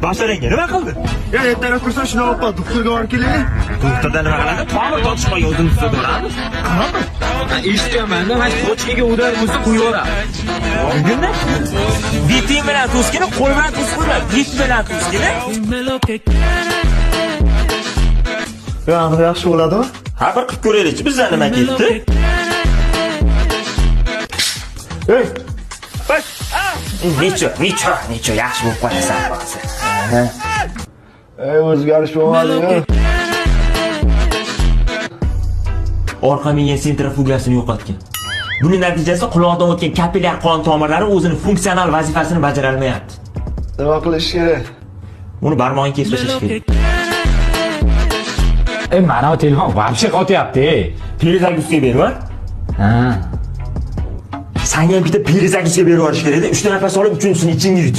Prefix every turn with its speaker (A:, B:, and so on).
A: Basharangga nima qildi?
B: Ya ertaroq tursa shuni olib qol, doktorga olib kelaylik.
A: Doktordan nima qiladi? Tomir tortishmaga o'zini tutadi.
B: Qanaqa?
A: Eshitganman-da, mana sochiga udar bo'lsa qo'yib yuboradi. Bugunda bitim bilan tuskini, qo'l bilan tuskini, bit bilan tuskini.
B: Yo'q, yaxshi bo'ladimi?
A: Ha, bir qilib ko'raylikchi, bizdan nima ketdi?
B: Ey,
A: bas. Necha, yaxshi bo'lib qolasan hozir.
B: o'zgarish bo'lmadi-ya.
A: Orqa miya sentrifugasini yo'qotgan. Buning natijasida quloqdan o'tgan kapillyar qon tomirlari o'zining funksional vazifasini bajara olmayapti.
B: Nima qilish kerak?
A: Uni barmog'ini kesib tashlash kerak.
C: Mana bu telefon вообще qotyapti.
A: Perizagusga berib.
C: Ha.
A: Senga bitta perizagusga berib yuborish kerak edi. 3 ta nafas olib, 3-chisini ichingga yut.